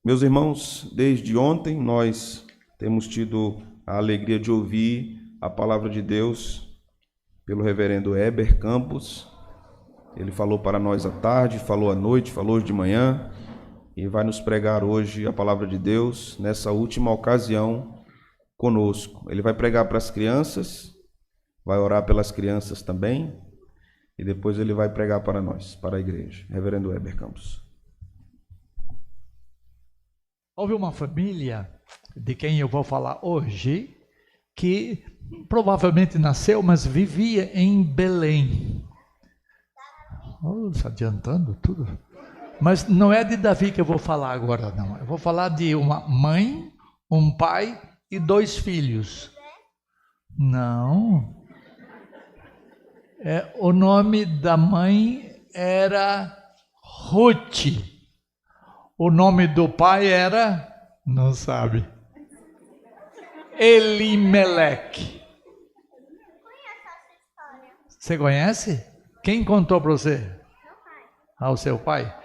Meus irmãos, desde ontem nós temos tido a alegria de ouvir a palavra de Deus pelo reverendo Heber Campos. Ele falou para nós à tarde, falou à noite, falou hoje de manhã e vai nos pregar hoje a palavra de Deus nessa última ocasião conosco. Ele vai pregar para as crianças, vai orar pelas crianças também e depois ele vai pregar para nós, para a igreja. Reverendo Heber Campos. Houve uma família de quem eu vou falar hoje que provavelmente nasceu, mas vivia em Belém. Se adiantando tudo. Mas não é de Davi que eu vou falar agora, não. Eu vou falar de uma mãe, um pai e 2 filhos. Não. O nome da mãe era Ruth. O nome do pai era, não sabe, Elimeleque. Você conhece? Quem contou para você? Meu pai. O seu pai?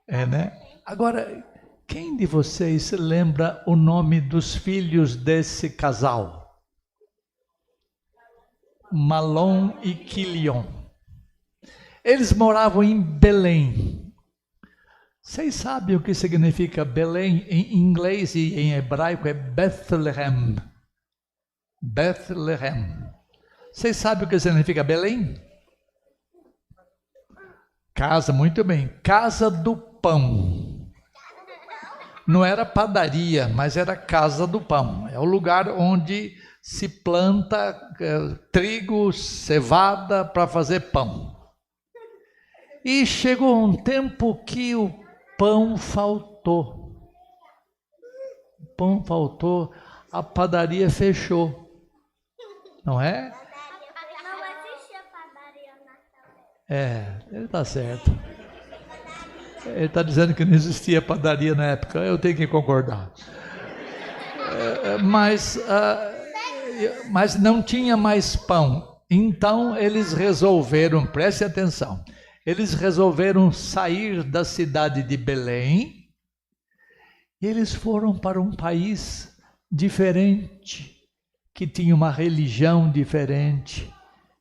Né? Agora, quem de vocês lembra o nome dos filhos desse casal? Malom e Quilion. Eles moravam em Belém. Vocês sabem o que significa Belém em inglês e em hebraico? É Bethlehem. Bethlehem. Vocês sabem o que significa Belém? Casa, muito bem. Casa do pão. Não era padaria, mas era casa do pão. É o lugar onde se planta trigo, cevada para fazer pão. E chegou um tempo que o pão faltou. O pão faltou, a padaria fechou. Não é? Não existia padaria naquela época. Ele está certo. Ele está dizendo que não existia padaria na época, eu tenho que concordar. Mas não tinha mais pão. Então eles resolveram, preste atenção, eles resolveram sair da cidade de Belém e eles foram para um país diferente, que tinha uma religião diferente,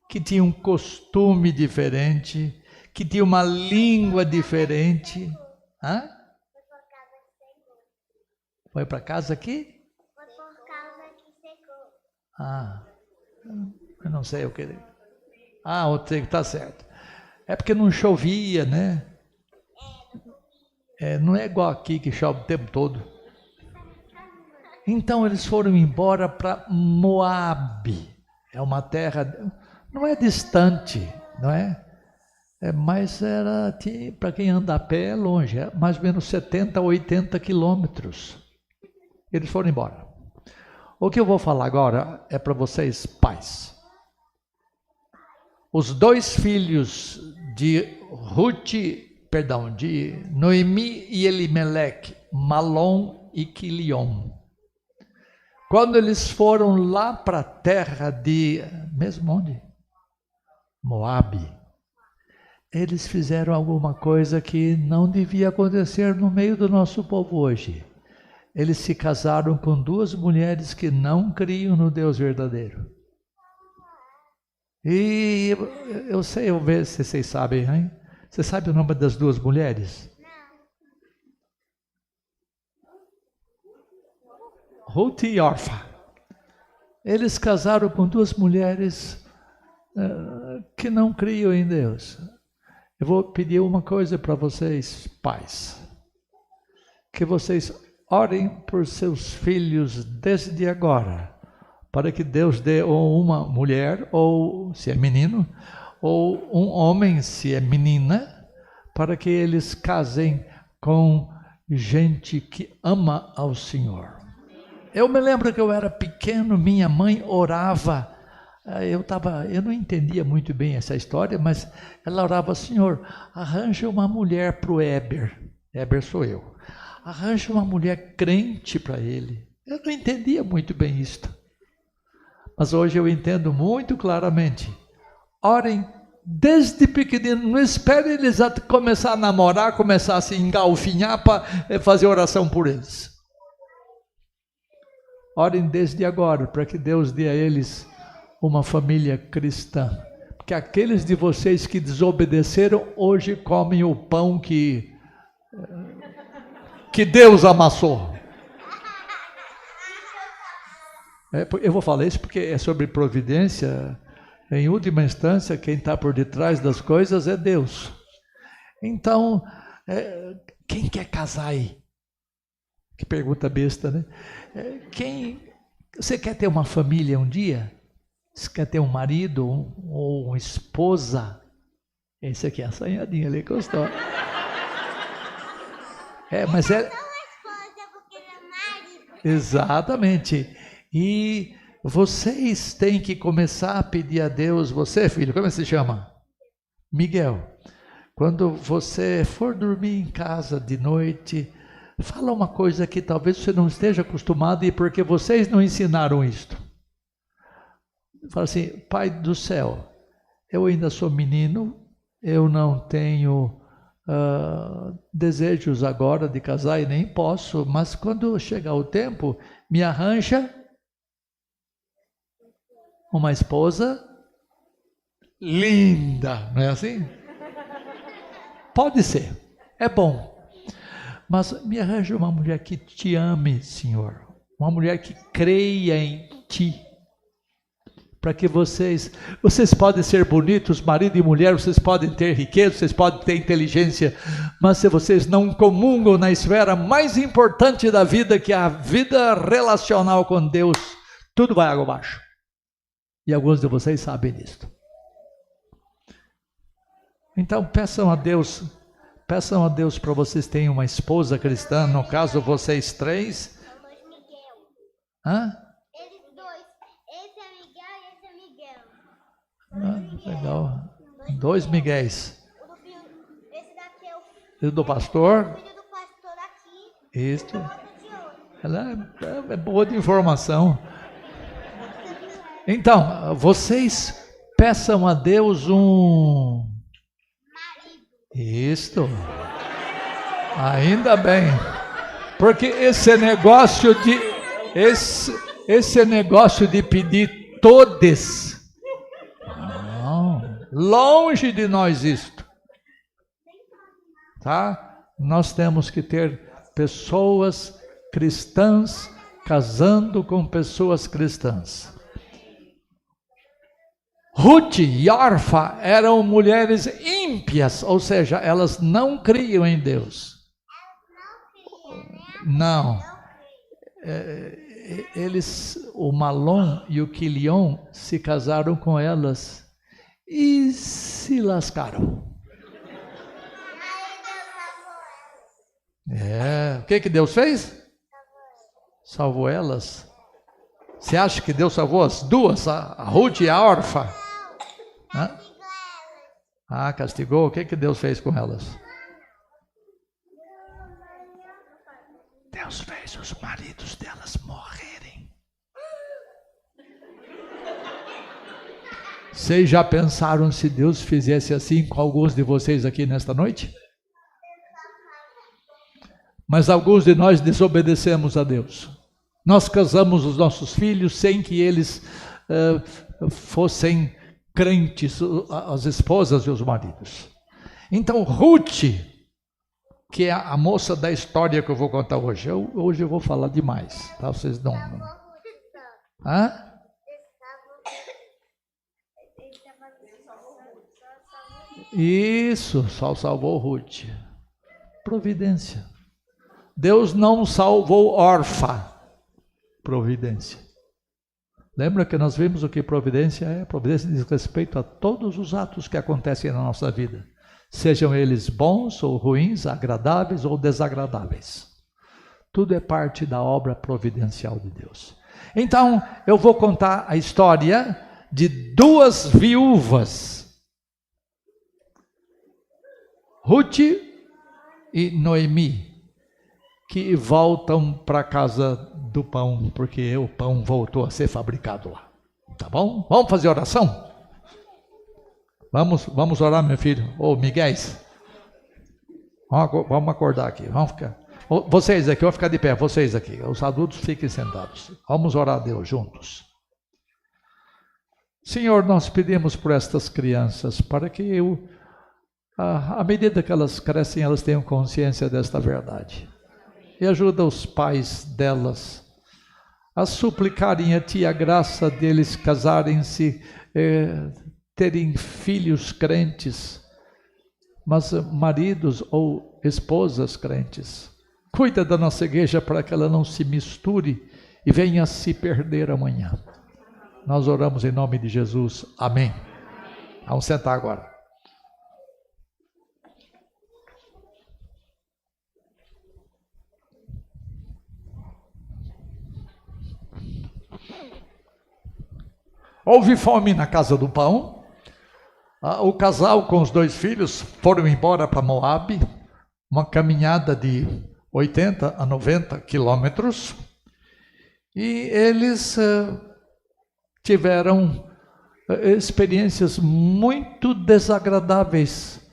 que tinha um costume diferente, que tinha uma língua diferente. Hã? Foi para casa aqui? Foi por causa que secou. Eu não sei o que. Está certo. É porque não chovia, né? Não é igual aqui que chove o tempo todo. Então eles foram embora para Moabe. É uma terra, não é distante, não é? Mas para quem anda a pé é longe, é mais ou menos 70 a 80 quilômetros. Eles foram embora. O que eu vou falar agora é para vocês, pais. Os 2 filhos de de Noemi e Elimeleque, Malom e Quilion. Quando eles foram lá para a terra de, mesmo onde? Moabe. Eles fizeram alguma coisa que não devia acontecer no meio do nosso povo hoje. Eles se casaram com 2 mulheres que não criam no Deus verdadeiro. E eu ver se vocês sabem, hein? Você sabe o nome das 2 mulheres? Ruth e Orfa. Eles casaram com 2 mulheres que não criam em Deus. Eu vou pedir uma coisa para vocês, pais. Que vocês orem por seus filhos desde agora. Para que Deus dê ou uma mulher, ou se é menino, ou um homem, se é menina, para que eles casem com gente que ama ao Senhor. Eu me lembro que eu era pequeno, minha mãe orava, eu não entendia muito bem essa história, mas ela orava: Senhor, arranja uma mulher para o Heber. Heber sou eu. Arranja uma mulher crente para ele. Eu não entendia muito bem isto. Mas hoje eu entendo muito claramente. Orem desde pequenino, não espere eles começar a namorar, começar a se engalfinhar para fazer oração por eles. Orem desde agora, para que Deus dê a eles uma família cristã. Porque aqueles de vocês que desobedeceram, hoje comem o pão que Deus amassou. Eu vou falar isso porque é sobre providência. Em última instância, quem está por detrás das coisas é Deus. Então, quem quer casar aí? Que pergunta besta, né? Você quer ter uma família um dia? Você quer ter um marido ou uma esposa? Esse aqui é assanhadinho, ele gostou. Mas é... Exatamente. E vocês têm que começar a pedir a Deus. Você, filho, como se chama? Miguel. Quando você for dormir em casa de noite, fala uma coisa que talvez você não esteja acostumado e porque vocês não ensinaram isto. Fala assim: Pai do céu, eu ainda sou menino, eu não tenho desejos agora de casar e nem posso, mas quando chegar o tempo, me arranja uma esposa linda, não é assim? Pode ser, é bom, mas me arranja uma mulher que te ame, Senhor, uma mulher que creia em ti, para que vocês podem ser bonitos, marido e mulher, vocês podem ter riqueza, vocês podem ter inteligência, mas se vocês não comungam na esfera mais importante da vida, que é a vida relacional com Deus, tudo vai água abaixo. E alguns de vocês sabem disso. Então peçam a Deus para vocês terem uma esposa cristã, no caso vocês três. Hã? Eles dois. Esse é Miguel e esse é Miguel. Legal. 2 Miguéis. Esse daqui é o filho do pastor. Filho do pastor aqui. Isso. Ela é boa de informação. Então, vocês peçam a Deus um marido. Isto. Ainda bem. Porque esse negócio de pedir todes, não, longe de nós isto. Tá? Nós temos que ter pessoas cristãs casando com pessoas cristãs. Ruth e Orfa eram mulheres ímpias, ou seja, elas não criam em Deus. Não. O Malom e o Quilion se casaram com elas e se lascaram. O que Deus fez? Salvou elas. Você acha que Deus salvou as duas, a Ruth e a Orfa? Castigou. O que Deus fez com elas? Deus fez os maridos delas morrerem. Vocês já pensaram se Deus fizesse assim com alguns de vocês aqui nesta noite? Mas alguns de nós desobedecemos a Deus. Nós casamos os nossos filhos sem que eles fossem crentes, as esposas e os maridos. Então Ruth, que é a moça da história que eu vou contar hoje. Hoje eu vou falar demais, tá? Vocês não... Hã? Isso, só salvou Ruth. Providência. Deus não salvou Orfa. Providência. Lembra que nós vimos o que providência é? Providência diz respeito a todos os atos que acontecem na nossa vida. Sejam eles bons ou ruins, agradáveis ou desagradáveis. Tudo é parte da obra providencial de Deus. Então, eu vou contar a história de 2 viúvas. Ruth e Noemi, que voltam para a casa do pão, porque o pão voltou a ser fabricado lá. Tá bom? Vamos fazer oração? Vamos orar, meu filho. Ô, Miguel, vamos acordar aqui. Vamos ficar. Vocês aqui, vão ficar de pé. Vocês aqui. Os adultos fiquem sentados. Vamos orar a Deus juntos. Senhor, nós pedimos por estas crianças, para que à medida que elas crescem, elas tenham consciência desta verdade. E ajuda os pais delas a suplicarem a Ti a graça deles casarem-se, terem filhos crentes, mas maridos ou esposas crentes. Cuida da nossa igreja para que ela não se misture e venha a se perder amanhã. Nós oramos em nome de Jesus. Amém. Vamos sentar agora. Houve fome na casa do pão. O casal com os 2 filhos foram embora para Moabe, uma caminhada de 80 a 90 quilômetros, e eles tiveram experiências muito desagradáveis.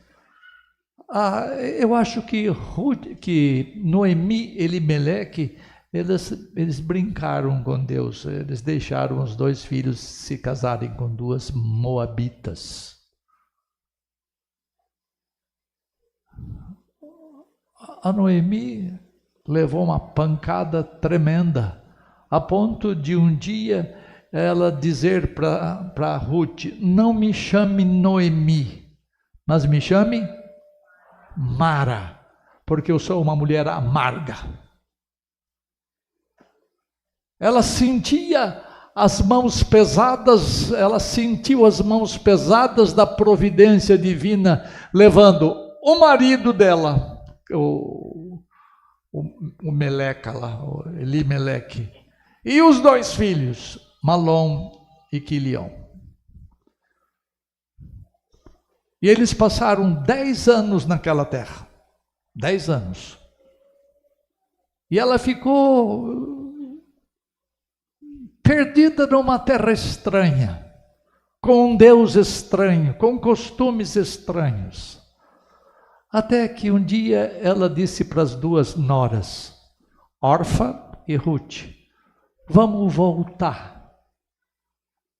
Eu acho que Noemi e Elimeleque, eles brincaram com Deus, eles deixaram os 2 filhos se casarem com 2 moabitas. A Noemi levou uma pancada tremenda, a ponto de um dia ela dizer para Ruth: não me chame Noemi, mas me chame Mara, porque eu sou uma mulher amarga. Ela sentia as mãos pesadas, ela sentiu as mãos pesadas da providência divina, levando o marido dela, o Meleca lá, o Elimeleque, e os 2 filhos, Malom e Quilion. E eles passaram 10 anos naquela terra. 10 anos. E ela ficou perdida numa terra estranha, com um Deus estranho, com costumes estranhos. Até que um dia ela disse para as 2 noras, Orfa e Ruth: vamos voltar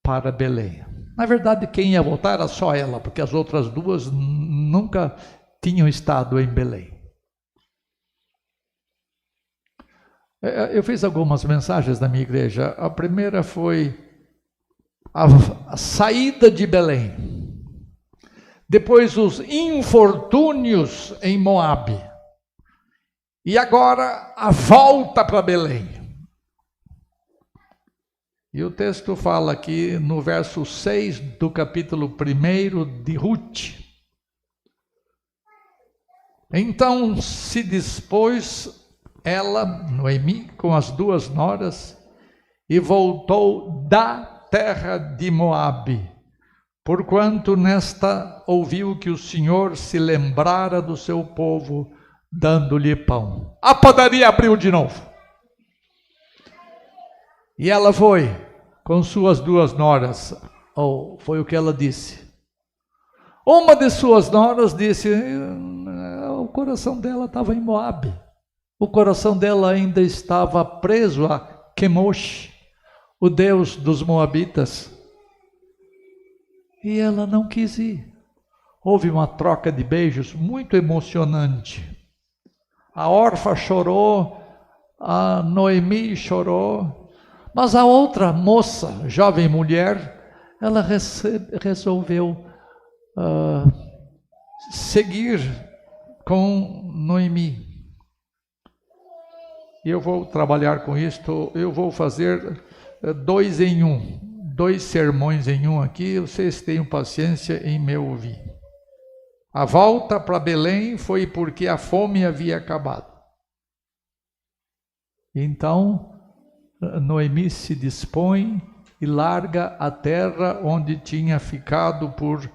para Belém. Na verdade, quem ia voltar era só ela, porque as outras 2 nunca tinham estado em Belém. Eu fiz algumas mensagens na minha igreja. A primeira foi a saída de Belém. Depois os infortúnios em Moabe. E agora a volta para Belém. E o texto fala aqui no verso 6 do capítulo 1 de Ruth. Então se dispôs ela, Noemi, com as 2 noras, e voltou da terra de Moabe, porquanto nesta ouviu que o Senhor se lembrara do seu povo, dando-lhe pão. A padaria abriu de novo. E ela foi com suas 2 noras, ou foi o que ela disse. Uma de suas noras disse, o coração dela estava em Moabe. O coração dela ainda estava preso a Quemosh, o deus dos moabitas. E ela não quis ir. Houve uma troca de beijos muito emocionante. A Orfa chorou, a Noemi chorou, mas a outra moça, jovem mulher, ela resolveu seguir com Noemi. E eu vou trabalhar com isto, eu vou fazer 2 em 1, 2 sermões em 1 aqui, vocês tenham paciência em me ouvir. A volta para Belém foi porque a fome havia acabado. Então, Noemi se dispõe e larga a terra onde tinha ficado por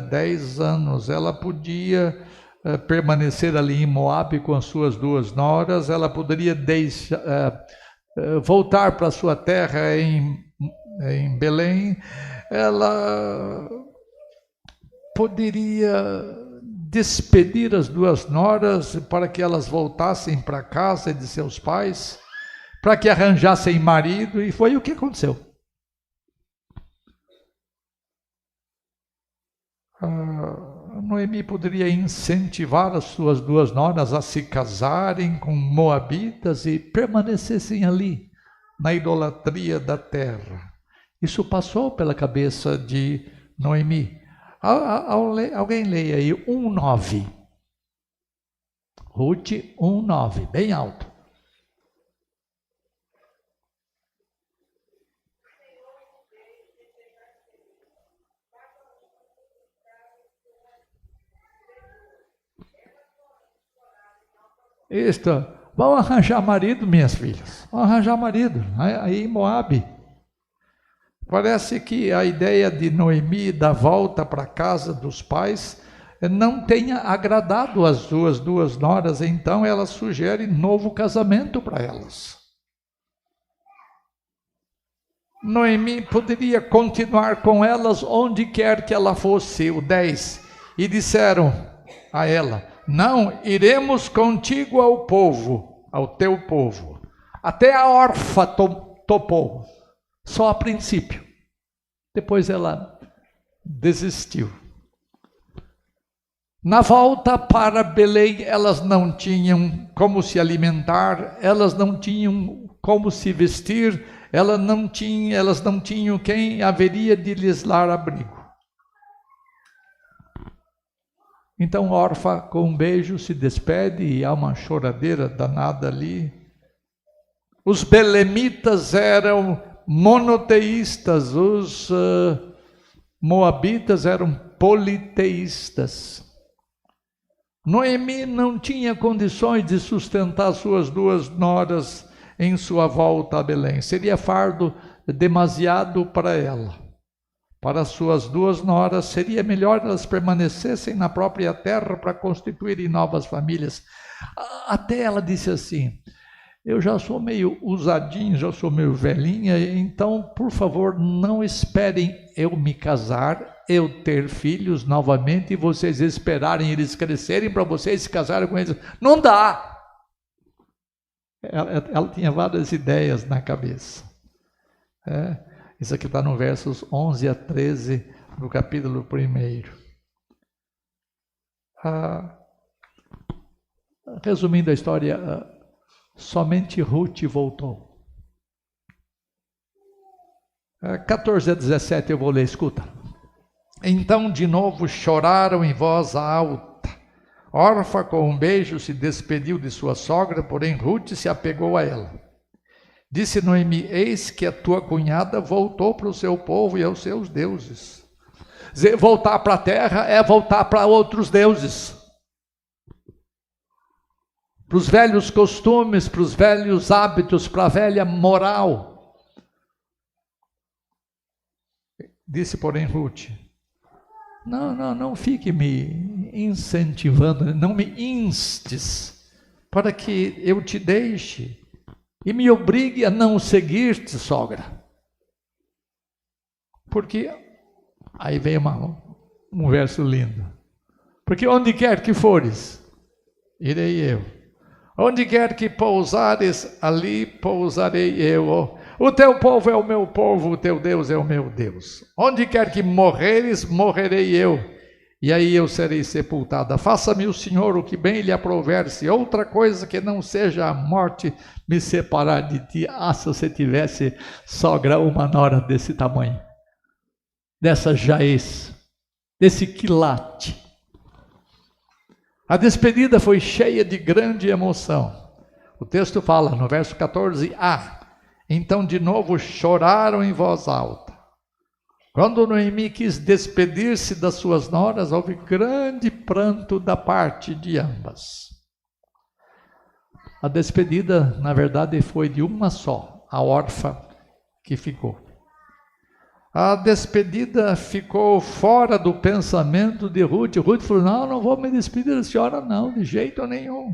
10 anos. Ela podia permanecer ali em Moabe com as suas 2 noras, ela poderia voltar para sua terra em Belém, ela poderia despedir as duas noras para que elas voltassem para a casa de seus pais, para que arranjassem marido, e foi o que aconteceu. Noemi poderia incentivar as suas duas noras a se casarem com moabitas e permanecessem ali, na idolatria da terra. Isso passou pela cabeça de Noemi. Alguém leia aí 1:9. Ruth 1:9, bem alto. Isto, vão arranjar marido, minhas filhas. Vão arranjar marido. Aí em Moabe. Parece que a ideia de Noemi dar volta para a casa dos pais não tenha agradado as suas duas noras, então ela sugere novo casamento para elas. Noemi poderia continuar com elas onde quer que ela fosse, o 10, e disseram a ela: não, iremos contigo ao povo, ao teu povo. Até a órfã topou. Só a princípio. Depois ela desistiu. Na volta para Belém, elas não tinham como se alimentar, elas não tinham como se vestir, elas não tinham quem haveria de lhes dar abrigo. Então Orfa, com um beijo, se despede e há uma choradeira danada ali. Os belemitas eram monoteístas, os moabitas eram politeístas. Noemi não tinha condições de sustentar suas duas noras em sua volta a Belém. Seria fardo demasiado para ela. Para suas duas noras, seria melhor elas permanecessem na própria terra para constituírem novas famílias. Até ela disse assim: eu já sou meio usadinho, já sou meio velhinha, então, por favor, não esperem eu me casar, eu ter filhos novamente e vocês esperarem eles crescerem para vocês se casarem com eles. Não dá! Ela tinha várias ideias na cabeça. Isso aqui está no versos 11 a 13 do capítulo 1. Resumindo a história, somente Ruth voltou. 14 a 17 eu vou ler, escuta. Então de novo choraram em voz alta. Orfa com um beijo se despediu de sua sogra, porém Ruth se apegou a ela. Disse Noemi: eis que a tua cunhada voltou para o seu povo e aos seus deuses. Voltar para a terra é voltar para outros deuses. Para os velhos costumes, para os velhos hábitos, para a velha moral. Disse, porém, Ruth: não fique me incentivando, não me instes para que eu te deixe e me obrigue a não seguir-te, sogra. Porque, aí vem um verso lindo. Porque onde quer que fores, irei eu. Onde quer que pousares, ali pousarei eu. O teu povo é o meu povo, o teu Deus é o meu Deus. Onde quer que morreres, morrerei eu, e aí eu serei sepultada. Faça-me o Senhor o que bem lhe aprouver, se outra coisa que não seja a morte me separar de ti. Se você tivesse, sogra, uma nora desse tamanho, dessa Jaez, desse quilate. A despedida foi cheia de grande emoção. O texto fala no verso 14a: então de novo choraram em voz alta. Quando Noemi quis despedir-se das suas noras, houve grande pranto da parte de ambas. A despedida, na verdade, foi de uma só, a órfã que ficou. A despedida ficou fora do pensamento de Ruth. Ruth falou: não vou me despedir da senhora não, de jeito nenhum.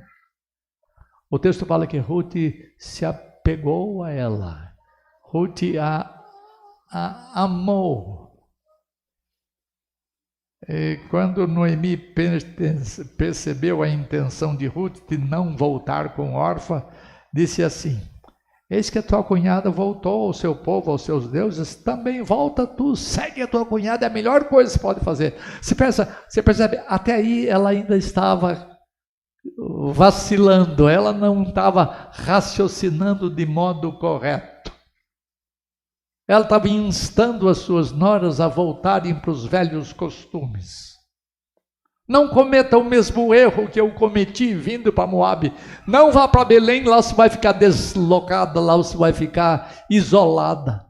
O texto fala que Ruth se apegou a ela. Ruth a amou. E quando Noemi percebeu a intenção de Ruth de não voltar com Orfa, disse assim: eis que a tua cunhada voltou ao seu povo, aos seus deuses, também volta tu, segue a tua cunhada, é a melhor coisa que você pode fazer. Você percebe, até aí ela ainda estava vacilando, ela não estava raciocinando de modo correto. Ela estava instando as suas noras a voltarem para os velhos costumes. Não cometa o mesmo erro que eu cometi vindo para Moabe. Não vá para Belém, lá você vai ficar deslocada, lá você vai ficar isolada.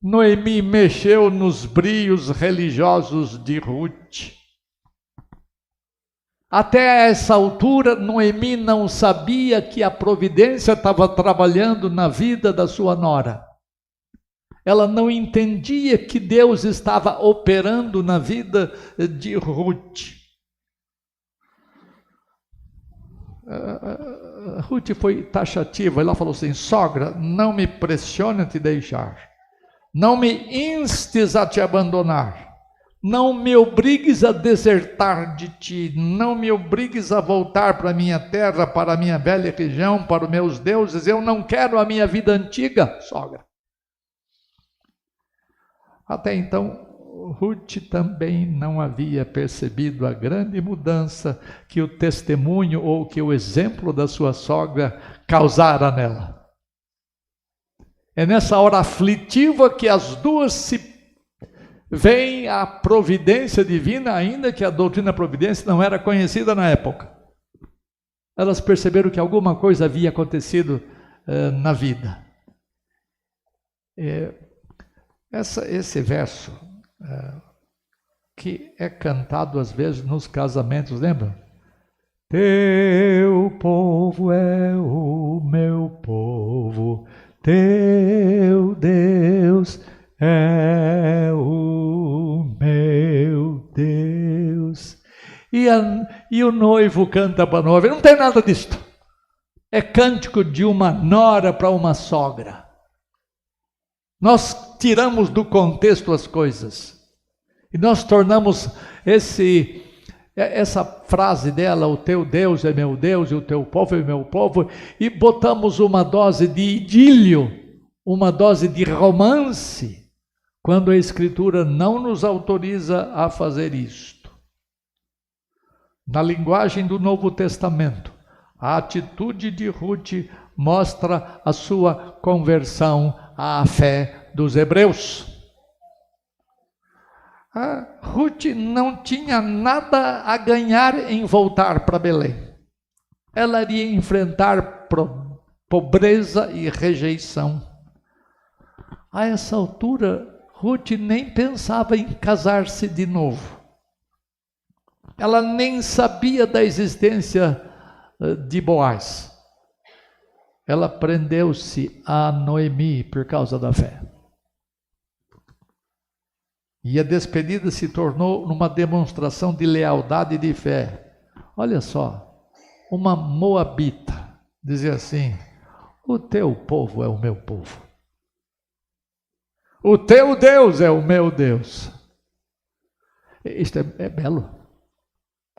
Noemi mexeu nos brios religiosos de Ruth. Até essa altura, Noemi não sabia que a providência estava trabalhando na vida da sua nora. Ela não entendia que Deus estava operando na vida de Ruth. Ruth foi taxativa, ela falou assim: sogra, não me pressione a te deixar, não me instes a te abandonar. Não me obrigues a desertar de ti, não me obrigues a voltar para a minha terra, para a minha velha região, para os meus deuses. Eu não quero a minha vida antiga, sogra. Até então, Ruth também não havia percebido a grande mudança que o testemunho ou que o exemplo da sua sogra causara nela. É nessa hora aflitiva que as duas se vem a providência divina, ainda que a doutrina providência não era conhecida na época. Elas perceberam que alguma coisa havia acontecido na vida. Esse verso, que é cantado às vezes nos casamentos, lembra? Teu povo é o meu povo, teu Deus é o meu Deus. E o noivo canta para a noiva. Não tem nada disso. É cântico de uma nora para uma sogra. Nós tiramos do contexto as coisas. E nós tornamos essa frase dela, o teu Deus é meu Deus e o teu povo é meu povo, e botamos uma dose de idílio, uma dose de romance, quando a Escritura não nos autoriza a fazer isto. Na linguagem do Novo Testamento, a atitude de Ruth mostra a sua conversão à fé dos hebreus. A Ruth não tinha nada a ganhar em voltar para Belém. Ela iria enfrentar pobreza e rejeição. A essa altura, Ruth nem pensava em casar-se de novo. Ela nem sabia da existência de Boaz. Ela prendeu-se a Noemi por causa da fé. E a despedida se tornou numa demonstração de lealdade e de fé. Olha só, uma moabita dizia assim: o teu povo é o meu povo. O teu Deus é o meu Deus. Isto é belo.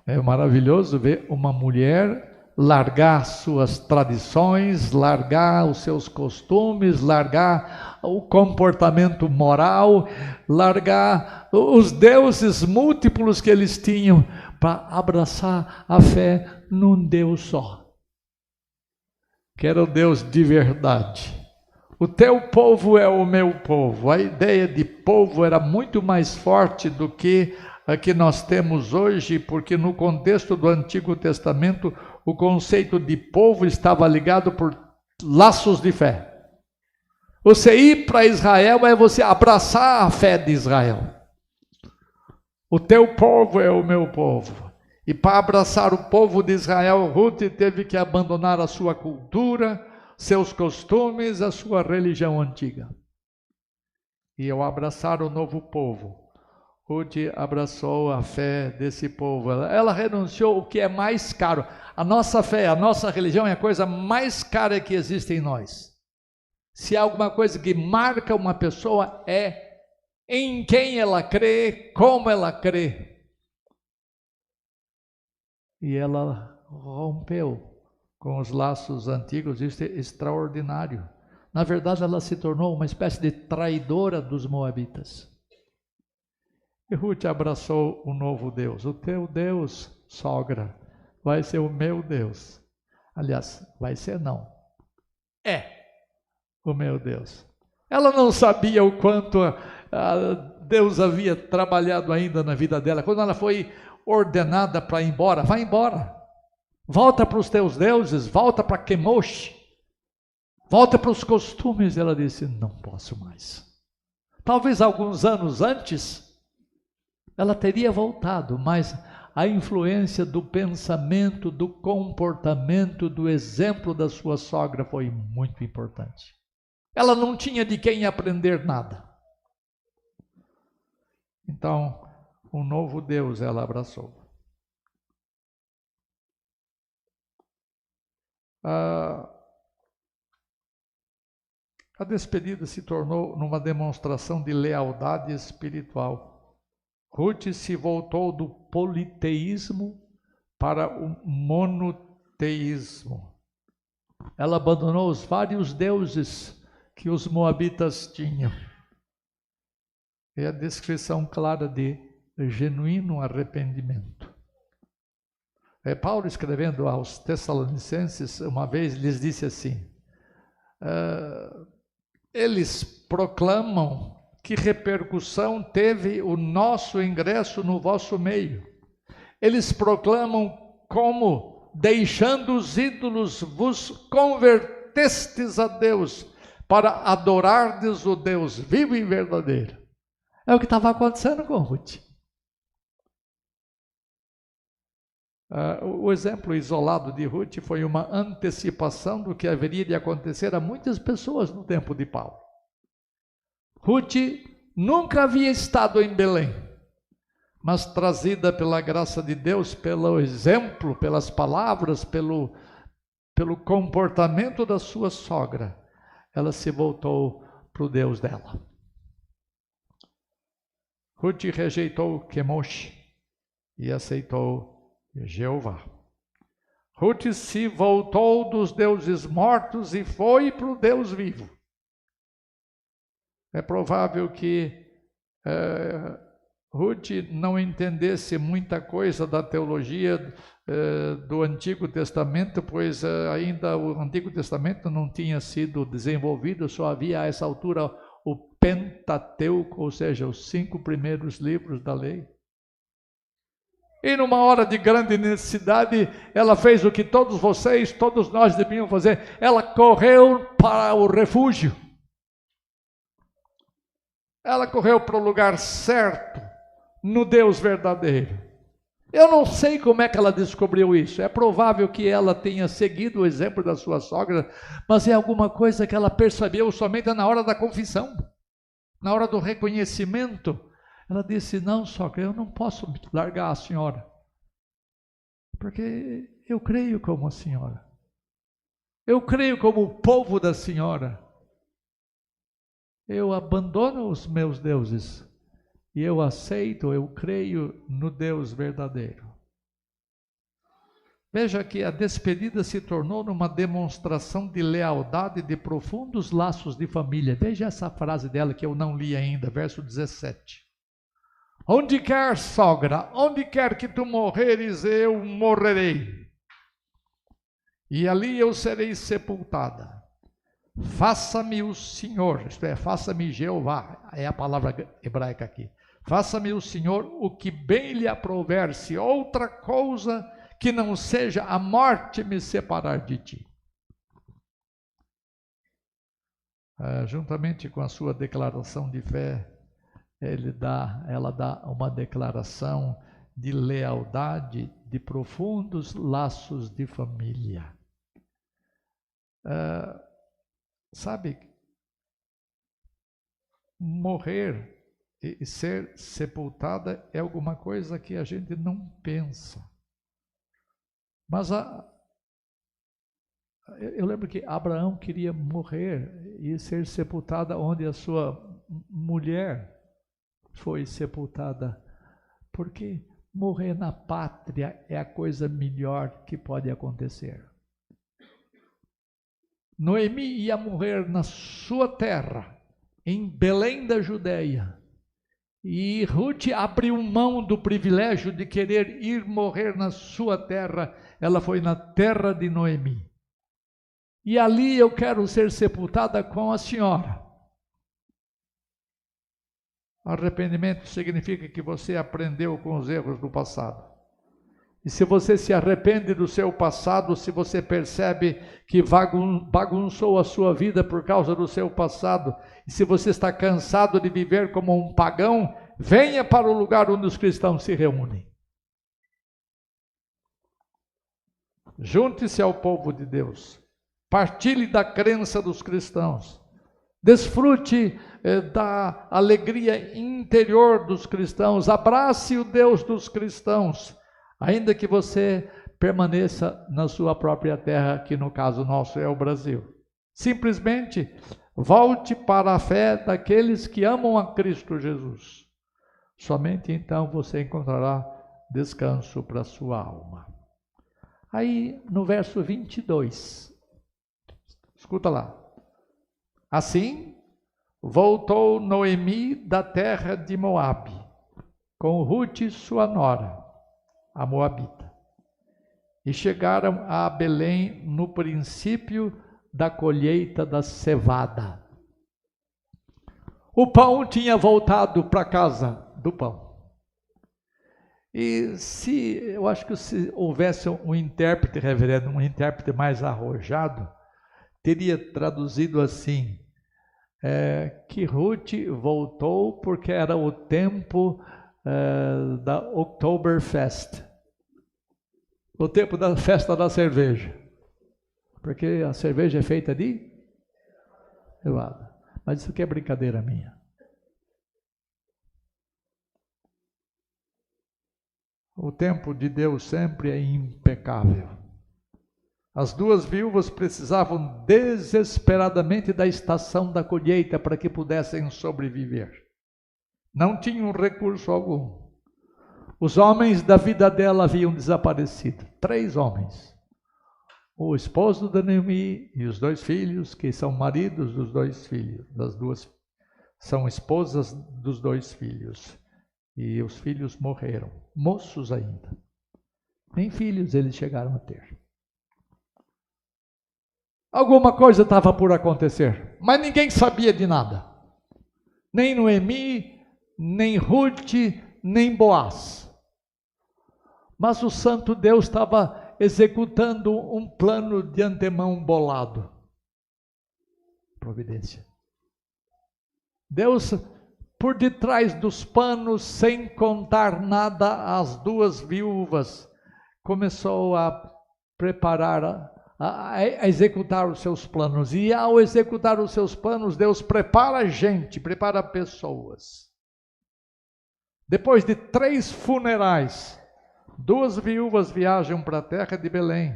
É maravilhoso ver uma mulher largar suas tradições, largar os seus costumes, largar o comportamento moral, largar os deuses múltiplos que eles tinham para abraçar a fé num Deus só, que era o Deus de verdade. O teu povo é o meu povo. A ideia de povo era muito mais forte do que a que nós temos hoje, porque no contexto do Antigo Testamento, o conceito de povo estava ligado por laços de fé. Você ir para Israel é você abraçar a fé de Israel. O teu povo é o meu povo. E para abraçar o povo de Israel, Ruth teve que abandonar a sua cultura, seus costumes, a sua religião antiga. E ao abraçar o novo povo, Ruth abraçou a fé desse povo. Ela renunciou o que é mais caro. A nossa fé, a nossa religião é a coisa mais cara que existe em nós. Se há alguma coisa que marca uma pessoa, é em quem ela crê, como ela crê. E ela rompeu com os laços antigos, isso é extraordinário. Na verdade, ela se tornou uma espécie de traidora dos moabitas. E Ruth abraçou o novo Deus. O teu Deus, sogra, vai ser o meu Deus. Aliás, vai ser não. É o meu Deus. Ela não sabia o quanto Deus havia trabalhado ainda na vida dela. Quando ela foi ordenada para ir embora, vai embora. Volta para os teus deuses, volta para Quemosh, volta para os costumes. Ela disse, não posso mais. Talvez alguns anos antes, ela teria voltado, mas a influência do pensamento, do comportamento, do exemplo da sua sogra foi muito importante. Ela não tinha de quem aprender nada. Então, um novo Deus ela abraçou. A despedida se tornou numa demonstração de lealdade espiritual. Ruth se voltou do politeísmo para o monoteísmo. Ela abandonou os vários deuses que os moabitas tinham. É a descrição clara de genuíno arrependimento. Paulo, escrevendo aos Tessalonicenses, uma vez lhes disse assim, eles proclamam que repercussão teve o nosso ingresso no vosso meio. Eles proclamam como, deixando os ídolos, vos convertestes a Deus, para adorardes o Deus vivo e verdadeiro. É o que estava acontecendo com Ruth. O exemplo isolado de Ruth foi uma antecipação do que haveria de acontecer a muitas pessoas no tempo de Paulo. Ruth nunca havia estado em Belém, mas trazida pela graça de Deus, pelo exemplo, pelas palavras, pelo comportamento da sua sogra, ela se voltou para o Deus dela. Ruth rejeitou Quemosh e aceitou Jeová. Ruth se voltou dos deuses mortos e foi para o Deus vivo. É provável que Ruth não entendesse muita coisa da teologia do Antigo Testamento, pois ainda o Antigo Testamento não tinha sido desenvolvido, só havia a essa altura o Pentateuco, ou seja, os 5 primeiros livros da lei. E numa hora de grande necessidade, ela fez o que todos vocês, todos nós devíamos fazer, ela correu para o refúgio. Ela correu para o lugar certo, no Deus verdadeiro. Eu não sei como é que ela descobriu isso. É provável que ela tenha seguido o exemplo da sua sogra, mas é alguma coisa que ela percebeu somente na hora da confissão, na hora do reconhecimento. Ela disse, não, sogra, eu não posso largar a senhora, porque eu creio como a senhora. Eu creio como o povo da senhora. Eu abandono os meus deuses e eu aceito, eu creio no Deus verdadeiro. Veja que a despedida se tornou numa demonstração de lealdade, de profundos laços de família. Veja essa frase dela que eu não li ainda, verso 17. Onde quer, sogra, onde quer que tu morreres, eu morrerei. E ali eu serei sepultada. Faça-me o Senhor, isto é, faça-me Jeová, é a palavra hebraica aqui. Faça-me o Senhor o que bem lhe aprouver, se outra coisa que não seja a morte me separar de ti. Juntamente com a sua declaração de fé, ela dá uma declaração de lealdade, de profundos laços de família. Sabe, morrer e ser sepultada é alguma coisa que a gente não pensa. Mas eu lembro que Abraão queria morrer e ser sepultada onde a sua mulher foi sepultada, porque morrer na pátria é a coisa melhor que pode acontecer. Noemi ia morrer na sua terra, em Belém da Judeia. E Ruth abriu mão do privilégio de querer ir morrer na sua terra. Ela foi na terra de Noemi. E ali eu quero ser sepultada com a senhora. Arrependimento significa que você aprendeu com os erros do passado. E se você se arrepende do seu passado, se você percebe que bagunçou a sua vida por causa do seu passado, e se você está cansado de viver como um pagão, venha para o lugar onde os cristãos se reúnem. Junte-se ao povo de Deus. Partilhe da crença dos cristãos. Desfrute da alegria interior dos cristãos. Abrace o Deus dos cristãos. Ainda que você permaneça na sua própria terra, que no caso nosso é o Brasil. Simplesmente volte para a fé daqueles que amam a Cristo Jesus. Somente então você encontrará descanso para a sua alma. Aí no verso 22, escuta lá. Assim, voltou Noemi da terra de Moabe, com Ruth sua nora, a moabita, e chegaram a Belém no princípio da colheita da cevada. O pão tinha voltado para casa do pão. E eu acho que se houvesse um intérprete, reverendo, um intérprete mais arrojado, teria traduzido assim, que Ruth voltou porque era o tempo da Oktoberfest, o tempo da festa da cerveja, porque a cerveja é feita de cevada. Mas isso aqui é brincadeira minha. O tempo de Deus sempre é impecável. As duas viúvas precisavam desesperadamente da estação da colheita para que pudessem sobreviver. Não tinham recurso algum. Os homens da vida dela haviam desaparecido. 3 homens. O esposo da Noemi e os 2 filhos, que são maridos dos 2 filhos, são esposas dos 2 filhos. E os filhos morreram, moços ainda. Nem filhos eles chegaram a ter. Alguma coisa estava por acontecer, mas ninguém sabia de nada. Nem Noemi, nem Ruth, nem Boaz. Mas o santo Deus estava executando um plano de antemão bolado. Providência. Deus, por detrás dos panos, sem contar nada às 2 viúvas, começou a preparar, a executar os seus planos. E ao executar os seus planos, Deus prepara gente, prepara pessoas. Depois de 3 funerais, 2 viúvas viajam para a terra de Belém,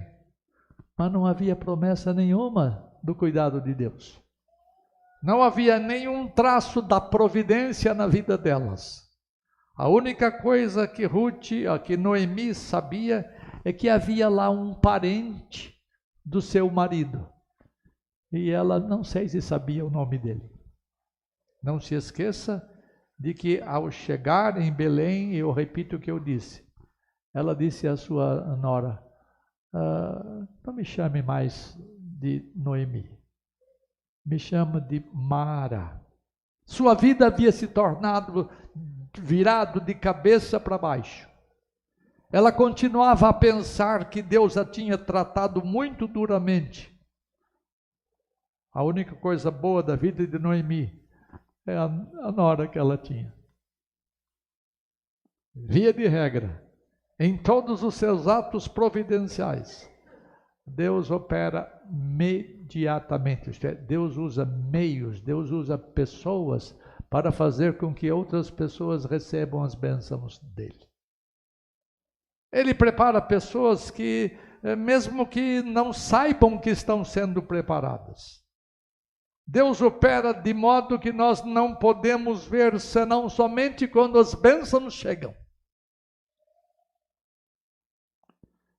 mas não havia promessa nenhuma do cuidado de Deus. Não havia nenhum traço da providência na vida delas. A única coisa que que Noemi sabia é que havia lá um parente do seu marido. E ela não sei se sabia o nome dele. Não se esqueça de que ao chegar em Belém, eu repito o que eu disse, ela disse à sua nora, não me chame mais de Noemi, me chama de Mara. Sua vida havia se tornado virado de cabeça para baixo. Ela continuava a pensar que Deus a tinha tratado muito duramente. A única coisa boa da vida de Noemi é a nora que ela tinha. Via de regra, em todos os seus atos providenciais, Deus opera imediatamente. Isto é, Deus usa meios, Deus usa pessoas para fazer com que outras pessoas recebam as bênçãos dele. Ele prepara pessoas que, mesmo que não saibam que estão sendo preparadas, Deus opera de modo que nós não podemos ver senão somente quando as bênçãos chegam.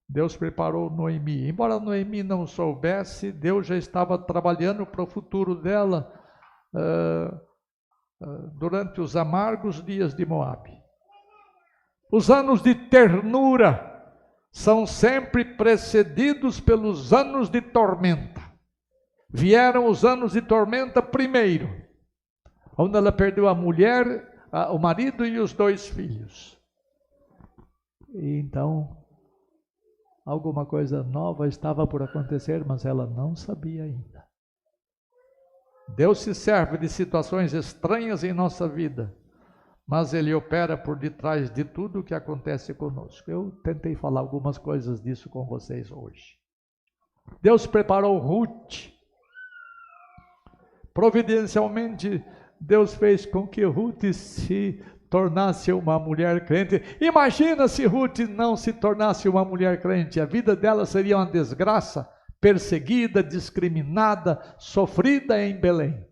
Deus preparou Noemi. Embora Noemi não soubesse, Deus já estava trabalhando para o futuro dela durante os amargos dias de Moabe. Os anos de ternura são sempre precedidos pelos anos de tormenta. Vieram os anos de tormenta primeiro, onde ela perdeu a mulher, o marido e os 2 filhos. E então, alguma coisa nova estava por acontecer, mas ela não sabia ainda. Deus se serve de situações estranhas em nossa vida, mas Ele opera por detrás de tudo o que acontece conosco. Eu tentei falar algumas coisas disso com vocês hoje. Deus preparou Ruth. Providencialmente, Deus fez com que Ruth se tornasse uma mulher crente. Imagina se Ruth não se tornasse uma mulher crente. A vida dela seria uma desgraça, perseguida, discriminada, sofrida em Belém.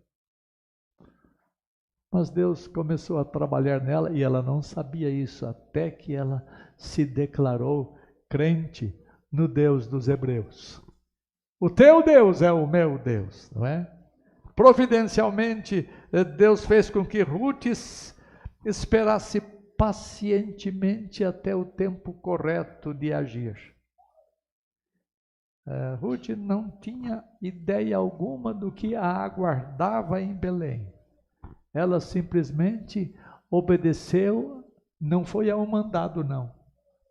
Mas Deus começou a trabalhar nela e ela não sabia isso, até que ela se declarou crente no Deus dos Hebreus. O teu Deus é o meu Deus, não é? Providencialmente, Deus fez com que Ruth esperasse pacientemente até o tempo correto de agir. Ruth não tinha ideia alguma do que a aguardava em Belém. Ela simplesmente obedeceu, não foi a um mandado, não.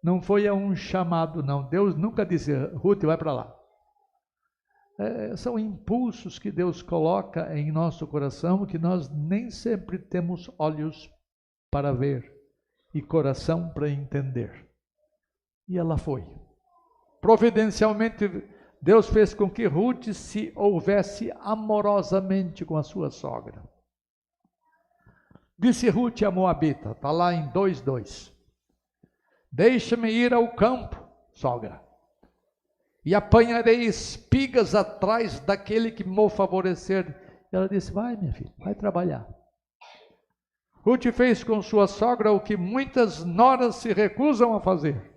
Não foi a um chamado, não. Deus nunca disse, Ruth, vai para lá. São impulsos que Deus coloca em nosso coração, que nós nem sempre temos olhos para ver e coração para entender. E ela foi. Providencialmente, Deus fez com que Ruth se houvesse amorosamente com a sua sogra. Disse Ruth a Moabita, está lá em 2:2. Deixa-me ir ao campo, sogra, e apanharei espigas atrás daquele que me favorecer. Ela disse, vai minha filha, vai trabalhar. Ruth fez com sua sogra o que muitas noras se recusam a fazer.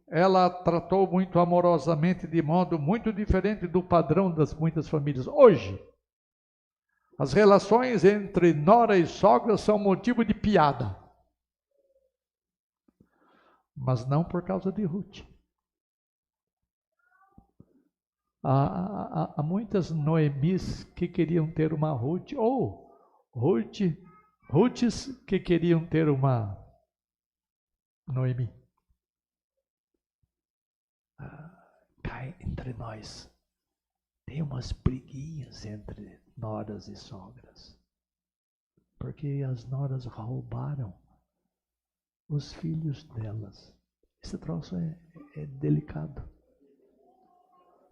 Ela tratou muito amorosamente, de modo muito diferente do padrão das muitas famílias. Hoje, as relações entre nora e sogra são motivo de piada. Mas não por causa de Ruth. Há muitas Noemis que queriam ter uma Ruth, ou Ruths que queriam ter uma Noemi. Cai entre nós. Tem umas briguinhas entre noras e sogras. Porque as noras roubaram os filhos delas. Esse troço é delicado.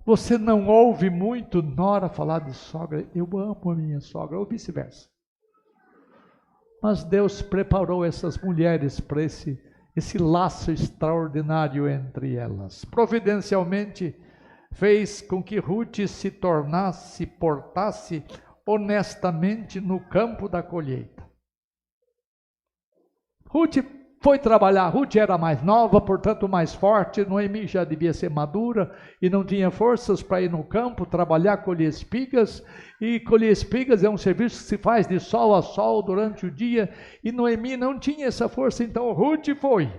Você não ouve muito nora falar de sogra, eu amo a minha sogra, ou vice-versa. Mas Deus preparou essas mulheres para esse laço extraordinário entre elas. Providencialmente, fez com que Ruth se portasse honestamente no campo da colheita. Ruth foi trabalhar, Ruth era mais nova, portanto mais forte, Noemi já devia ser madura e não tinha forças para ir no campo, trabalhar, colher espigas, e colher espigas é um serviço que se faz de sol a sol durante o dia, e Noemi não tinha essa força, então Ruth foi.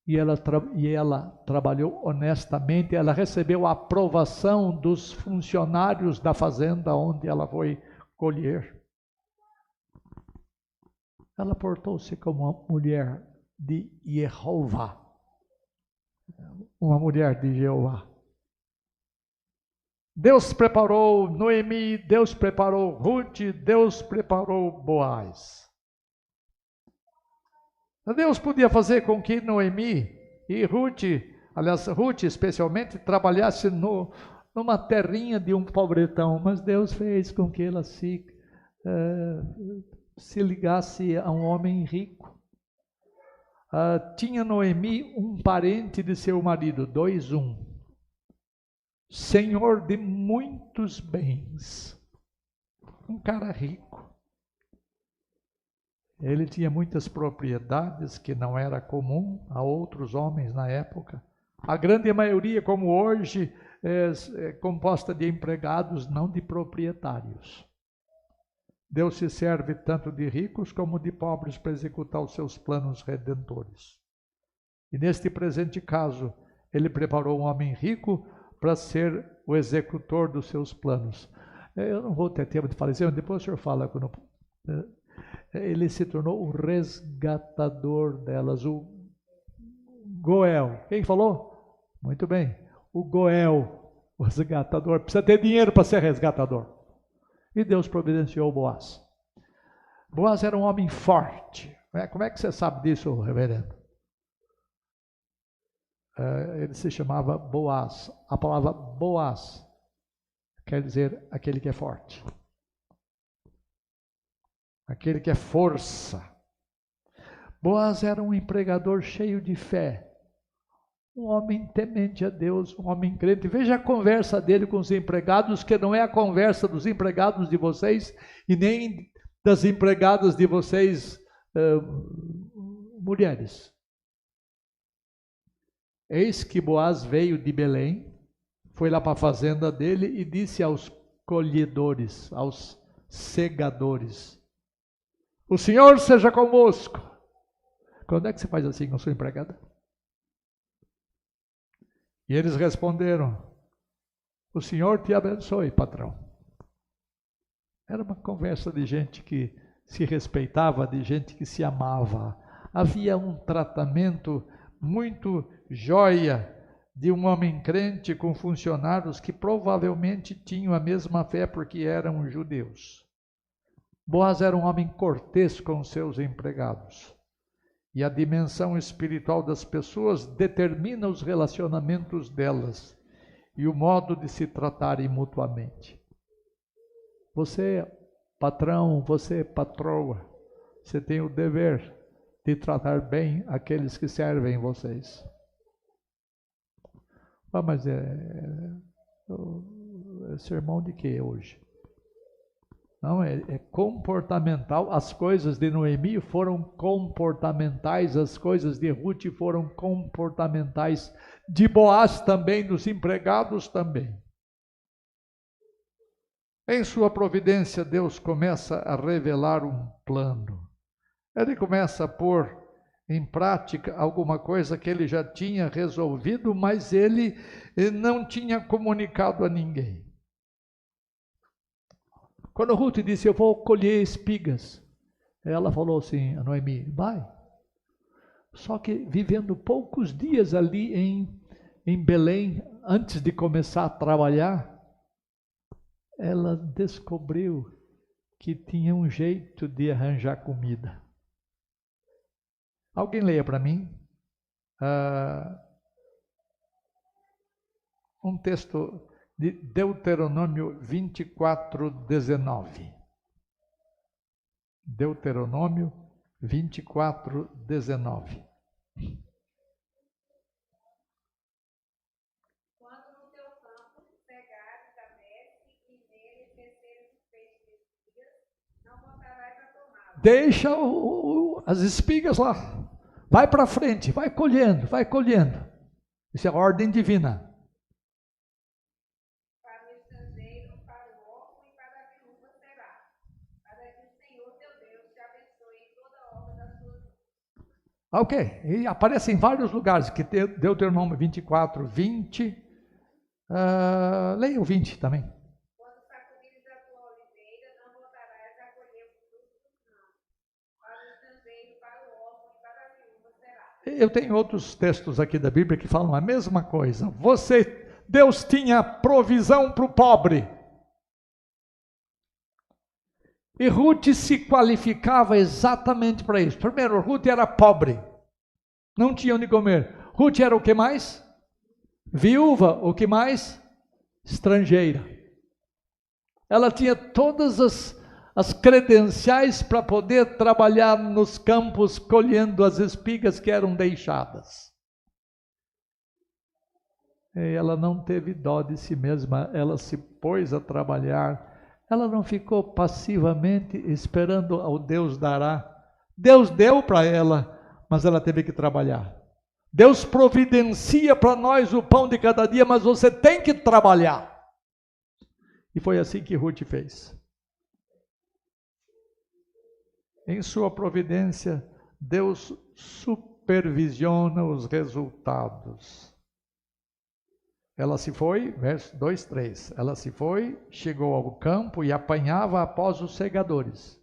E ela trabalhou honestamente, ela recebeu a aprovação dos funcionários da fazenda onde ela foi colher. Ela portou-se como uma mulher de Jeová, uma mulher de Jeová. Deus preparou Noemi, Deus preparou Ruth, Deus preparou Boaz. Deus podia fazer com que Noemi e Ruth, aliás, Ruth especialmente, trabalhasse numa terrinha de um pobretão, mas Deus fez com que ela se ligasse a um homem rico. Tinha Noemi um parente de seu marido, 2:1. senhor de muitos bens, um cara rico. Ele tinha muitas propriedades que não era comum a outros homens na época. A grande maioria, como hoje, é composta de empregados, não de proprietários. Deus se serve tanto de ricos como de pobres para executar os seus planos redentores. E neste presente caso, ele preparou um homem rico para ser o executor dos seus planos. Eu não vou ter tempo de falar isso, depois o senhor fala. Ele se tornou o resgatador delas, o Goel. Quem falou? Muito bem, o Goel, o resgatador. Precisa ter dinheiro para ser resgatador. E Deus providenciou Boaz. Boaz era um homem forte. Como é que você sabe disso, reverendo? Ele se chamava Boaz. A palavra Boaz quer dizer aquele que é forte. Aquele que é força. Boaz era um empregador cheio de fé. Um homem temente a Deus, um homem crente. Veja a conversa dele com os empregados, que não é a conversa dos empregados de vocês e nem das empregadas de vocês, mulheres. Eis que Boaz veio de Belém, foi lá para a fazenda dele e disse aos colhedores, aos segadores: o Senhor seja convosco. Quando é que você faz assim com a sua empregada? E eles responderam: o Senhor te abençoe, patrão. Era uma conversa de gente que se respeitava, de gente que se amava. Havia um tratamento muito jóia de um homem crente com funcionários que provavelmente tinham a mesma fé porque eram judeus. Boaz era um homem cortês com seus empregados. E a dimensão espiritual das pessoas determina os relacionamentos delas e o modo de se tratarem mutuamente. Você, patrão, você, patroa, você tem o dever de tratar bem aqueles que servem vocês. Mas é sermão de quê hoje? Não, é comportamental. As coisas de Noemi foram comportamentais, as coisas de Ruth foram comportamentais, de Boaz também, dos empregados também. Em sua providência, Deus começa a revelar um plano. Ele começa a pôr em prática alguma coisa que ele já tinha resolvido, mas ele não tinha comunicado a ninguém. Quando Ruth disse: eu vou colher espigas, ela falou assim a Noemi: vai. Só que vivendo poucos dias ali em Belém, antes de começar a trabalhar, ela descobriu que tinha um jeito de arranjar comida. Alguém leia para mim um texto de Deuteronômio 24:19. Deuteronômio 24:19. Quando no teu campo cegares a messe e nele cresceres os peixes de espigas, não botarás a tomá-lo. Deixa as espigas lá. Vai para frente, vai colhendo, vai colhendo. Isso é a ordem divina. Para o estrangeiro, para o órfão e para a viúva será. Para que o Senhor teu Deus te abençoe em toda a obra das tuas mãos. Ok, e aparece em vários lugares, que Deuteronômio 24:20. Leia o 20 também. Quando sacudires a tua oliveira, não botarás a colher o fruto dos ramos. Para o estrangeiro, para o órfão e para a viúva será. Eu tenho outros textos aqui da Bíblia que falam a mesma coisa. Deus tinha provisão para o pobre. E Ruth se qualificava exatamente para isso. Primeiro, Ruth era pobre. Não tinha onde comer. Ruth era o que mais? Viúva. O que mais? Estrangeira. Ela tinha todas as credenciais para poder trabalhar nos campos colhendo as espigas que eram deixadas. Ela não teve dó de si mesma, ela se pôs a trabalhar. Ela não ficou passivamente esperando ao Deus dará. Deus deu para ela, mas ela teve que trabalhar. Deus providencia para nós o pão de cada dia, mas você tem que trabalhar. E foi assim que Ruth fez. Em sua providência, Deus supervisiona os resultados. Ela se foi, verso 2, 3. Ela se foi, chegou ao campo e apanhava após os segadores.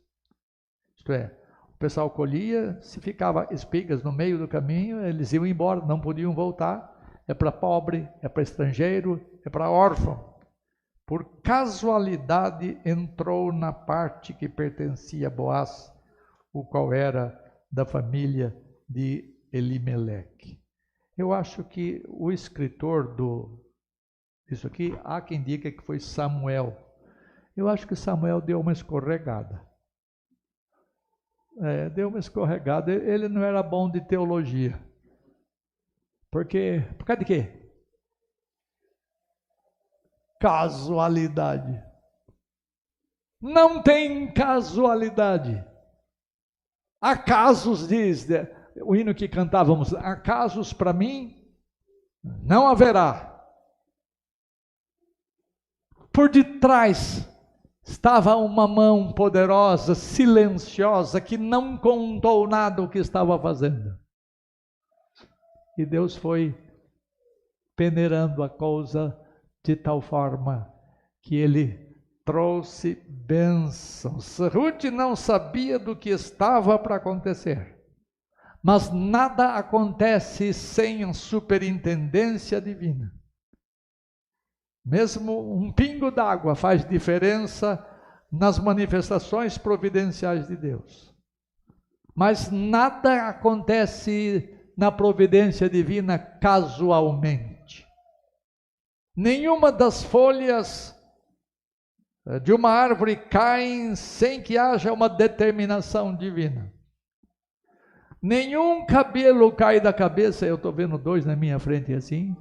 Isto é, o pessoal colhia, se ficava espigas no meio do caminho, eles iam embora, não podiam voltar. É para pobre, é para estrangeiro, é para órfão. Por casualidade entrou na parte que pertencia a Boaz, o qual era da família de Elimeleque. Eu acho que o escritor disso aqui, há quem diga que foi Samuel. Eu acho que Samuel deu uma escorregada. Deu uma escorregada. Ele não era bom de teologia. Por causa de quê? Casualidade. Não tem casualidade. Acasos, diz o hino que cantávamos, acasos para mim não haverá. Por detrás estava uma mão poderosa, silenciosa, que não contou nada o que estava fazendo. E Deus foi peneirando a coisa de tal forma que ele trouxe bênçãos. Ruth não sabia do que estava para acontecer, mas nada acontece sem a superintendência divina. Mesmo um pingo d'água faz diferença nas manifestações providenciais de Deus. Mas nada acontece na providência divina casualmente. Nenhuma das folhas de uma árvore caem sem que haja uma determinação divina. Nenhum cabelo cai da cabeça. Eu estou vendo dois na minha frente assim.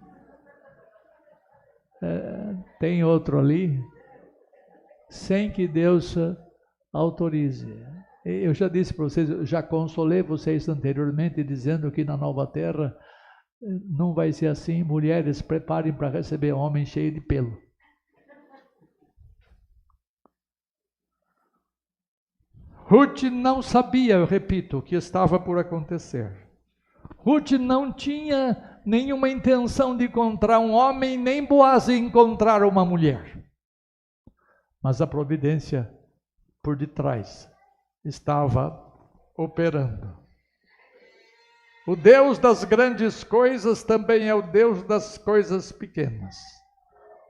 Tem outro ali, sem que Deus autorize. Eu já disse para vocês, eu já consolei vocês anteriormente, dizendo que na nova terra não vai ser assim. Mulheres, preparem para receber homem cheio de pelo. Ruth não sabia, eu repito, o que estava por acontecer. Ruth não tinha nenhuma intenção de encontrar um homem, nem Boaz encontrar uma mulher. Mas a providência por detrás estava operando. O Deus das grandes coisas também é o Deus das coisas pequenas.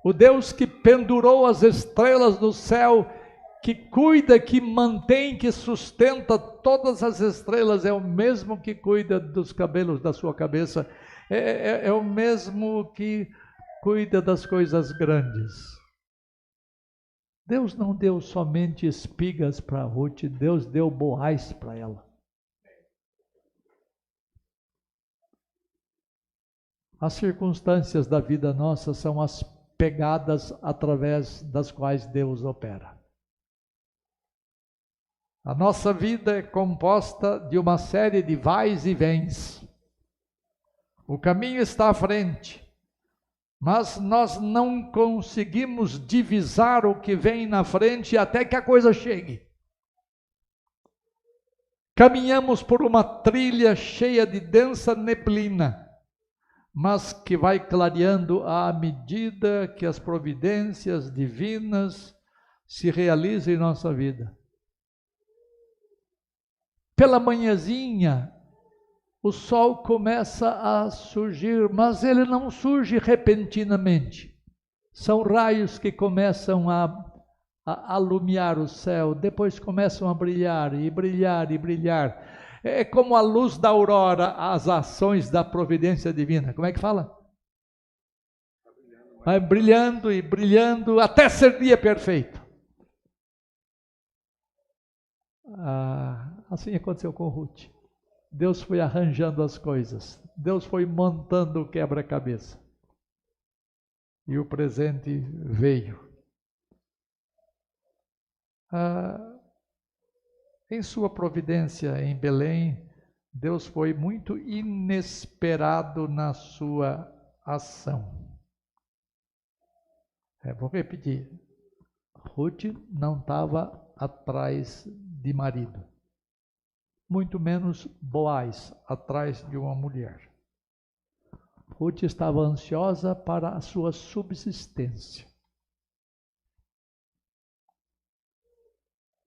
O Deus que pendurou as estrelas do céu, que cuida, que mantém, que sustenta todas as estrelas, é o mesmo que cuida dos cabelos da sua cabeça, é o mesmo que cuida das coisas grandes. Deus não deu somente espigas para Ruth, Deus deu Boaz para ela. As circunstâncias da vida nossa são as pegadas através das quais Deus opera. A nossa vida é composta de uma série de vais e vens. O caminho está à frente, mas nós não conseguimos divisar o que vem na frente até que a coisa chegue. Caminhamos por uma trilha cheia de densa neblina, mas que vai clareando à medida que as providências divinas se realizam em nossa vida. Pela manhãzinha, o sol começa a surgir, mas ele não surge repentinamente. São raios que começam a alumiar o céu, depois começam a brilhar e brilhar e brilhar. É como a luz da aurora, as ações da providência divina. Como é que fala? Vai brilhando e brilhando até ser dia perfeito. Assim aconteceu com Ruth. Deus foi arranjando as coisas. Deus foi montando o quebra-cabeça. e o presente veio. Em sua providência em Belém, Deus foi muito inesperado na sua ação. Vou repetir. Ruth não estava atrás de marido, muito menos Boaz atrás de uma mulher. Ruth estava ansiosa para a sua subsistência.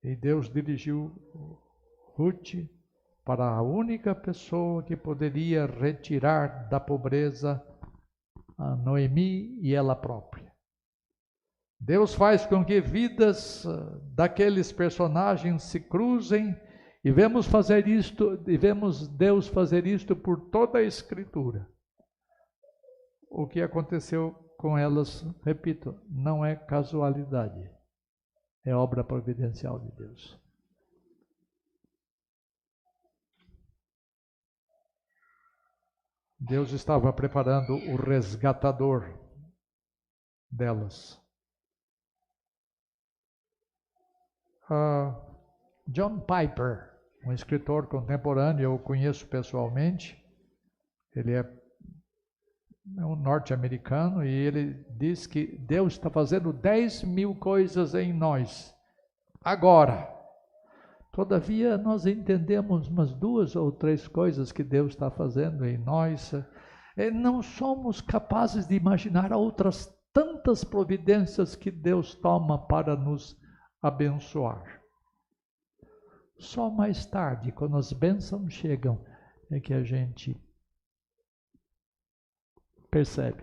E Deus dirigiu Ruth para a única pessoa que poderia retirar da pobreza a Noemi e ela própria. Deus faz com que vidas daqueles personagens se cruzem e vemos Deus fazer isto por toda a Escritura. O que aconteceu com elas, repito, não é casualidade, é obra providencial de Deus. Deus estava preparando o resgatador delas. John Piper, um escritor contemporâneo, eu o conheço pessoalmente, ele é um norte-americano e ele diz que Deus está fazendo 10.000 coisas em nós, agora. Todavia, nós entendemos umas 2 ou 3 coisas que Deus está fazendo em nós. Não somos capazes de imaginar outras tantas providências que Deus toma para nos abençoar. Só mais tarde, quando as bênçãos chegam, é que a gente percebe.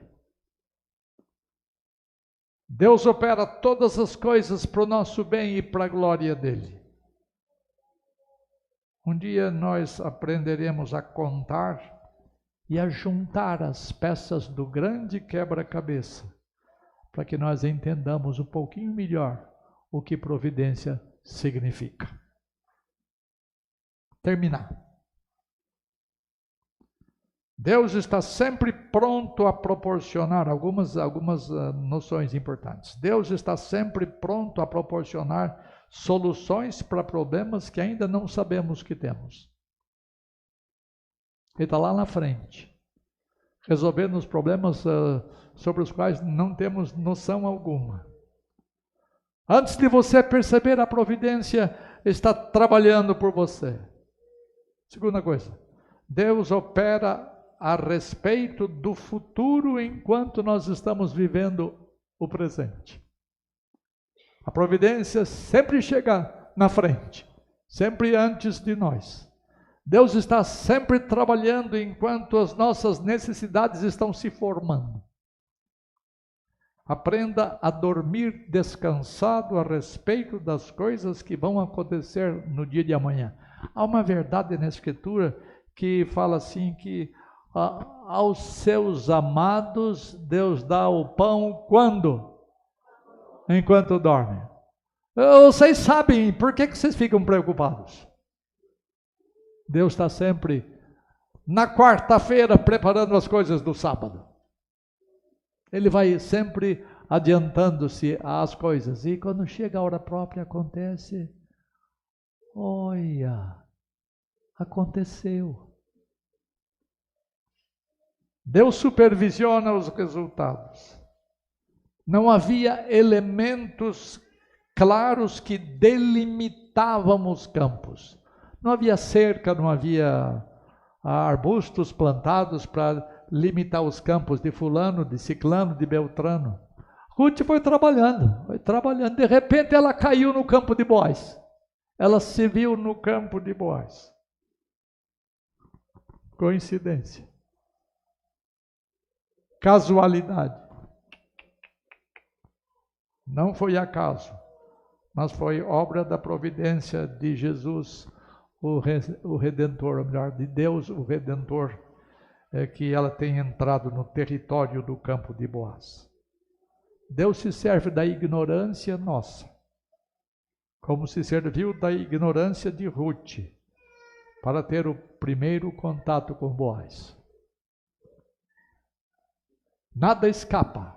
Deus opera todas as coisas para o nosso bem e para a glória dele. Um dia nós aprenderemos a contar e a juntar as peças do grande quebra-cabeça, para que nós entendamos um pouquinho melhor o que providência significa. Terminar. Deus está sempre pronto a proporcionar algumas noções importantes. Deus está sempre pronto a proporcionar soluções para problemas que ainda não sabemos que temos. Ele está lá na frente, resolvendo os problemas sobre os quais não temos noção alguma. Antes de você perceber, a providência está trabalhando por você. Segunda coisa, Deus opera a respeito do futuro enquanto nós estamos vivendo o presente. A providência sempre chega na frente, sempre antes de nós. Deus está sempre trabalhando enquanto as nossas necessidades estão se formando. Aprenda a dormir descansado a respeito das coisas que vão acontecer no dia de amanhã. Há uma verdade na Escritura que fala assim que aos seus amados Deus dá o pão quando? Enquanto dormem. Vocês sabem, por que vocês ficam preocupados? Deus está sempre na quarta-feira preparando as coisas do sábado. Ele vai sempre adiantando-se às coisas. E quando chega a hora própria, acontece. Olha, aconteceu. Deus supervisiona os resultados. Não havia elementos claros que delimitavam os campos. Não havia cerca, não havia arbustos plantados para limitar os campos de fulano, de ciclano, de beltrano. Ruth foi trabalhando. De repente ela caiu no campo de Boaz. Ela se viu no campo de Boaz. Coincidência. Casualidade. Não foi acaso, mas foi obra da providência de Jesus, o Redentor, ou melhor, de Deus, o Redentor, que ela tem entrado no território do campo de Boaz. Deus se serve da ignorância nossa, como se serviu da ignorância de Ruth, para ter o primeiro contato com Boaz. Nada escapa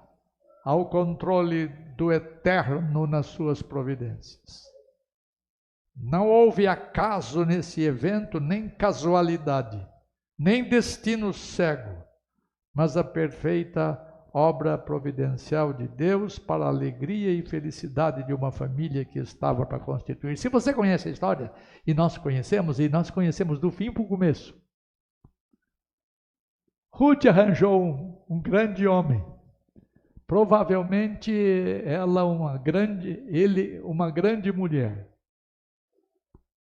ao controle do Eterno nas suas providências. Não houve acaso nesse evento, nem casualidade, nem destino cego, mas a perfeita obra providencial de Deus para a alegria e felicidade de uma família que estava para constituir. Se você conhece a história, e nós conhecemos do fim para o começo. Ruth arranjou um grande homem. Provavelmente ela uma grande mulher.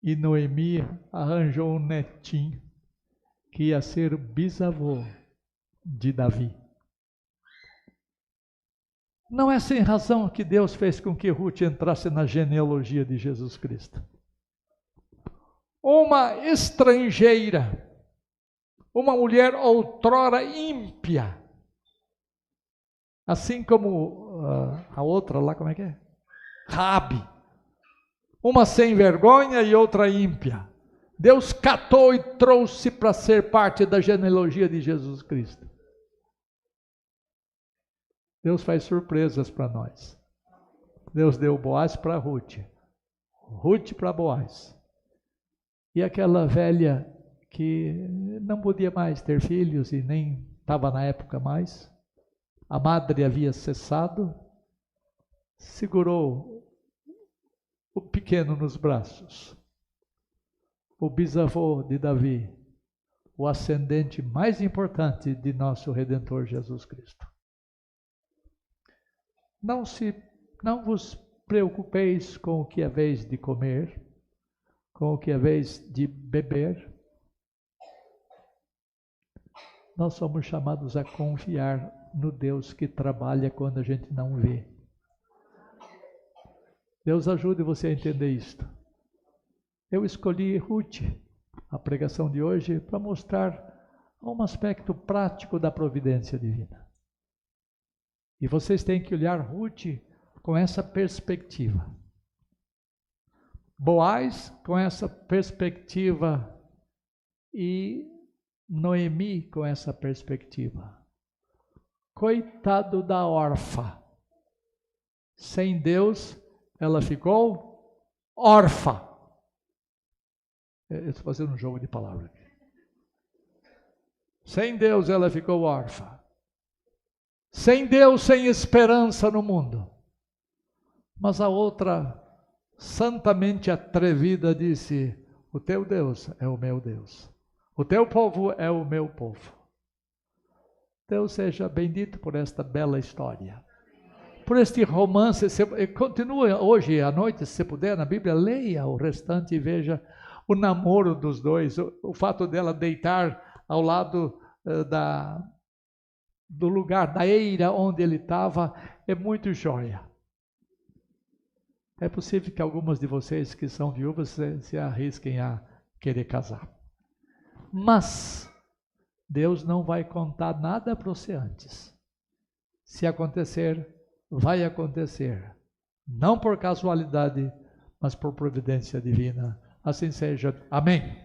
E Noemi arranjou um netinho que ia ser bisavô de Davi. Não é sem razão que Deus fez com que Ruth entrasse na genealogia de Jesus Cristo. Uma estrangeira, uma mulher outrora ímpia, assim como a outra lá, como é que é? Raabe. Uma sem vergonha e outra ímpia. Deus catou e trouxe para ser parte da genealogia de Jesus Cristo. Deus faz surpresas para nós. Deus deu Boaz para Ruth, Ruth para Boaz. E aquela velha que não podia mais ter filhos e nem estava na época mais, a madre havia cessado, segurou o pequeno nos braços. O bisavô de Davi, o ascendente mais importante de nosso Redentor Jesus Cristo. Não vos preocupeis com o que é vez de comer, com o que é vez de beber. Nós somos chamados a confiar no Deus que trabalha quando a gente não vê. Deus ajude você a entender isto. Eu escolhi Ruth, a pregação de hoje, para mostrar um aspecto prático da providência divina. E vocês têm que olhar Ruth com essa perspectiva. Boaz com essa perspectiva e Noemi com essa perspectiva. Coitado da órfã. Sem Deus, ela ficou órfã. Eu estou fazendo um jogo de palavras aqui. Sem Deus, ela ficou órfã. Sem Deus, sem esperança no mundo. Mas a outra, santamente atrevida, disse: o teu Deus é o meu Deus. O teu povo é o meu povo. Deus seja bendito por esta bela história. Por este romance. Continua hoje à noite, se puder, na Bíblia, leia o restante e veja o namoro dos dois. O fato dela deitar ao lado do lugar, da eira onde ele estava, é muito joia. É possível que algumas de vocês que são viúvas se arrisquem a querer casar. Mas Deus não vai contar nada para você antes. Se acontecer, vai acontecer. Não por casualidade, mas por providência divina. Assim seja. Amém.